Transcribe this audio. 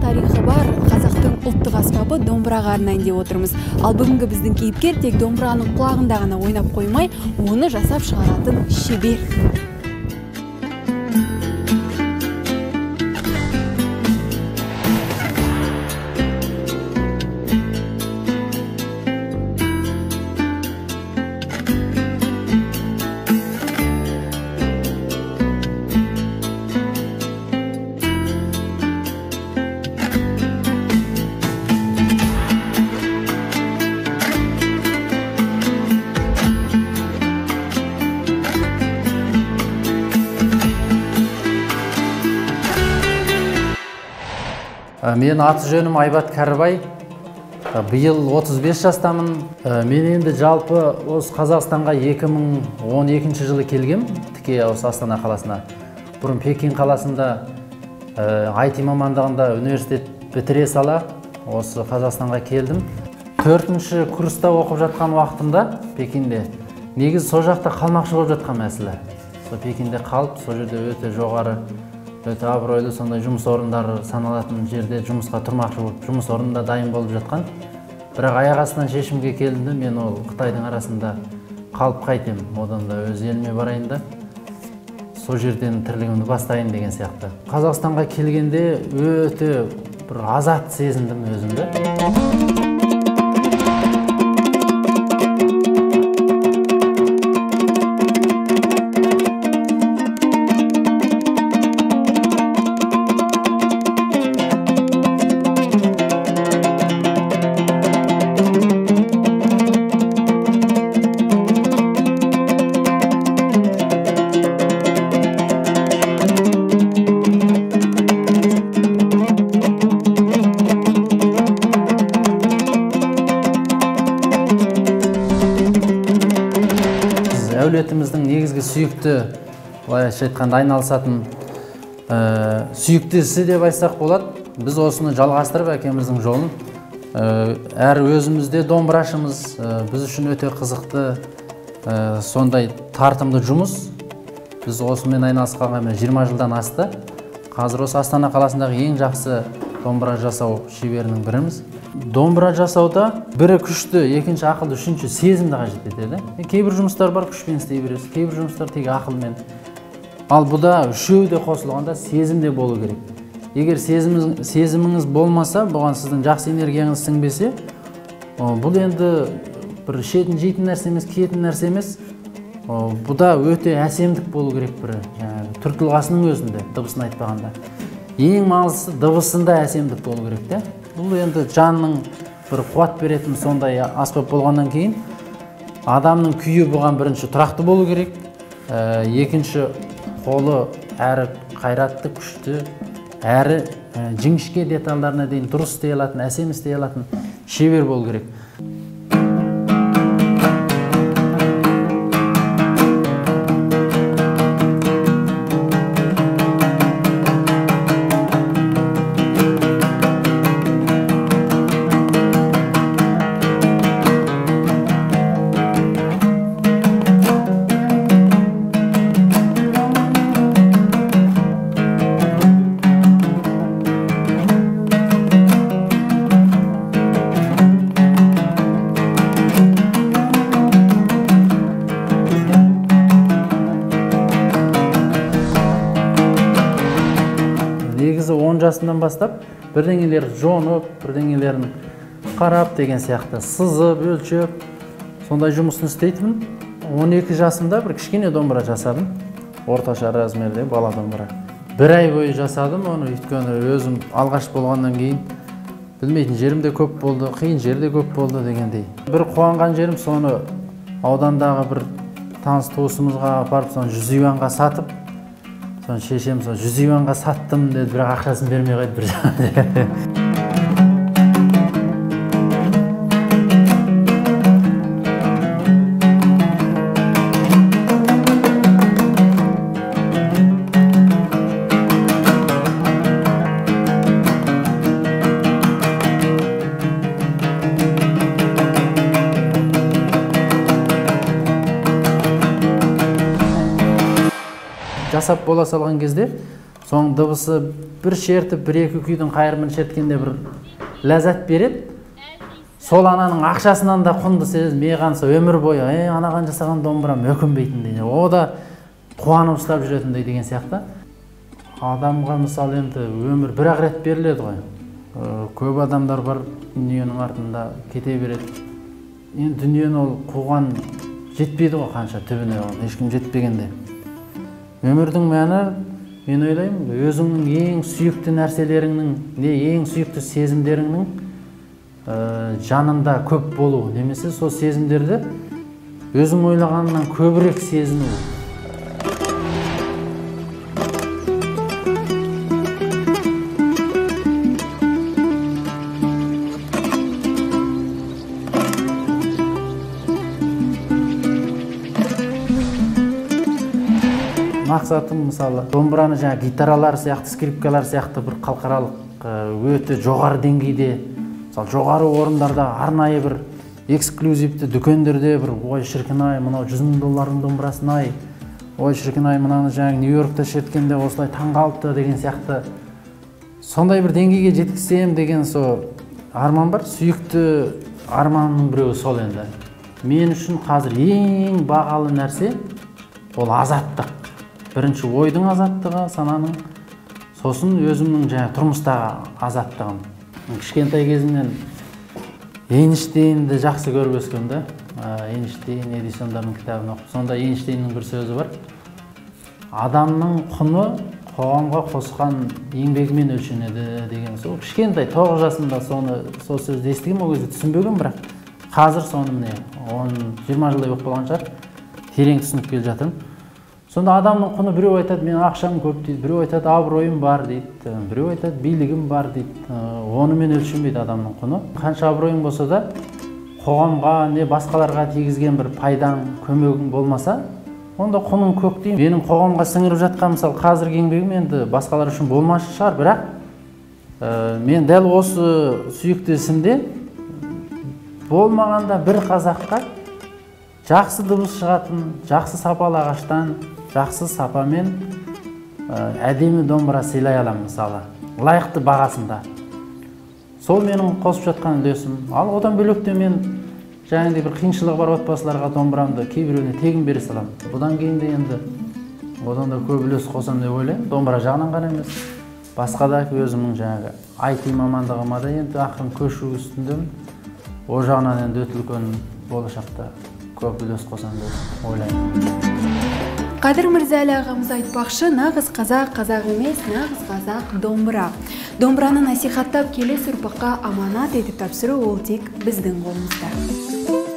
тарихы бар қазақтың ұлттық аспабы домбыраға арнайын деп отырмыз. Ал бүгінгі біздің кейіпкер тек домбыраның құлағында ғана ойнап қоймай, оны жасап шығаратын шебер. Мен аты жөнім Айбат Кәрібай. Биыл 35 жастамын. Мен енді жалпы осы Қазақстанға 2012 жылы келгем, тіке осы Астана қаласына. Бұрын Пекин қаласында IT мамандығында университет бітіре сала осы Қазақстанға келдім. 4-ші курста оқып жатқан уақытымда Пекинде негіз сол жақта қалмақшы болып жатқан мәселе. Пекинде қалып, сол жерде өте жоғары, өте абыройлы сондай жұмыс орындары саналатын жерде жұмысқа тұрмақшы болып, жұмыс орнында дайын болып жатқан. Бірақ аяқ астынан шешімге келдім, мен ол Қытайдың арасында қалып қайтем, одан да өз еліме барайын да, сол жерден тірлігімді бастайын деген сияқты. Қазақстанға келгенде өте бір азат сезіндім өзімді. Әулетіміздің негізгі сүйікті, былайша айтқанда айналысатын сүйіктісі деп айтсақ болады. Біз осыны жалғастырып әкеміздің жолын. Әр өзімізде домбырашымыз, біз үшін өте қызықты, сондай тартымды жұмыс. Біз осымен айналысқанға 20 жылдан асты. Қазір осы Астана қаласындағы ең жақсы домбыра жасау шеберінің біріміз. Домбыра жасауда бірі күшті, екінші ақылды, үшінші сезімді қажет етеді. Кейбір жұмыстар бар, күшпен істей бересіз, кейбір жұмыстар тек ақылмен. Ал бұда үшеуі де қосылғанда сезім де болу керек. Егер сезіміңіз болмаса, бұған сіздің жақсы энергияңыз сіңбесе, бұл енді бір ішетін жейтін нәрсе емес, киетін нәрсе емес. Бұда өте әсемдік болу керек бір, түр тұлғасының өзінде, дыбысын айтпағанда. Ең маңыздысы дыбысында әсемдік болу керек те. Бұл енді жанның бір қуат беретін сондай аспап болғаннан кейін адамның күйі бұған бірінші тұрақты болу керек. Екінші қолы әрі қайратты, күшті, әрі жіңішке деталдарына дейін дұрыс істей алатын, әсем істей алатын шебер болу керек. Негізі 10 жасынан бастап бірдеңелер жонып, бірдеңелерін қарап деген сияқты сызып, өлшеп, сондай жұмысын істейтін. 12 жасымда бір кішкене домбыра жасадым, орташа размерде бала домбыра. 1 ай бойы жасадым оны, өйткені өзім алғаш болғаннан кейін білмейтін жерім де көп болды, қиын жер де көп болды дегендей. Бір қуанған жерім соны аудандағы бір таныс туысымызға апарып, соны 100 юанға сатып, шешем 100 юанға саттым деді, бірақ ақшасын бермей қойды бір жағынан. жасап бола салған кезде соң дыбысы бір шертіп, бір-екі күйдің қайырымын шерткенде бір ләззат береді. Сол ананың ақшасынан да құнды сезіп, меғанса өмір бойы, анаған жасаған домбырам өкінбейтін дейді. О да қуанып ұстап жүретіндей деген сияқты. Адамға мысалы енді өмір бір-ақ рет беріледі ғой. Көп адамдар бар, дүниенің артында кете береді. Енді дүниені ол қуған жетпейді ғой, қанша түбіне ол, ешкім жетпегенде. Өмірдің мәні, мен ойлаймын, өзіңнің ең сүйікті нәрселеріңнің, ең сүйікті сезімдеріңнің жанында көп болу, немесе сол сезімдерді өзің ойлағаннан көбірек сезіну. Мақсатым мысалы домбыраны жаңа гитаралар сияқты, скрипкалар сияқты бір халықаралық өте жоғары деңгейде, мысалы жоғары орындарда, арнайы бір эксклюзивті дүкендерде бір ой шіркін-ай, мынау $100,000 домбырасын-ай, ой шіркін-ай, мынаны жаңа Нью-Йоркта шерткенде осылай таңғалыпты деген сияқты сондай бір деңгейге жеткізсем деген сол арман бар. Сүйікті арманның біреуі сол енді. Мен үшін қазір ең бағалы нәрсе ол азаттық. Бірінші ойдың азаттығы, сананың, сосын өзімнің жаңа тұрмыстағы азаттығым. Кішкентай кезімнен Эйнштейнді жақсы көріп өскенде, Эйнштейн, Эдисондардың кітабын оқып, сонда Эйнштейннің бір сөзі бар. Адамның құны қоғамға қосқан еңбегімен өлшенеді деген. Сол кішкентай 9 жасымда сол сөзді естігем, ол кезде түсінбеген, бірақ қазір соны міне 10-20 жылдай болып қалған шығар, терең түсініп келе жатырмын. Сонда адамның құны біреу айтады, мен ақшам көп дейді, біреу айтады, абыройым бар дейді, біреу айтады, билігім бар дейді. Онымен өлшенбейді адамның құны. Қанша абыройың болса да, қоғамға не басқаларға тигізген бір пайдаң, көмегің болмаса, онда құның көк деймін. Менің қоғамға сіңіріп жатқан мысалы қазіргі еңбегім енді басқалар үшін болмашы шығар, бірақ мен дәл осы сүйікті ісімде болмағанда бір қазаққа жақсы дыбыс шығатын, жақсы сапалы ағаштан, жақсы сапамен әдемі домбыра сыйлай аламын мысалы, лайықты бағасында. Сол менің қосып жатқан үлесім. Ал одан бөлек мен жаңағыдай бір қиыншылығы бар отбасыларға домбырамды кейбіреуіне тегін бере саламын. Бұдан кейін де енді одан да көп үлес қосамын деп ойлаймын. Домбыра жағынан ғана емес, басқа да өзімнің жаңағы IT мамандығыма да енді ақырын көшу үстіндемін. О жағынан енді өте үлкен болашақта көп үлес қосамын деп ойлаймын. Қадыр Мырзалы ағамыз айтпақшы, нағыз қазақ қазақ емес, нағыз қазақ домбыра. Домбыраны насихаттап келесі ұрпаққа аманат етіп тапсыру ол тек біздің қолымызда.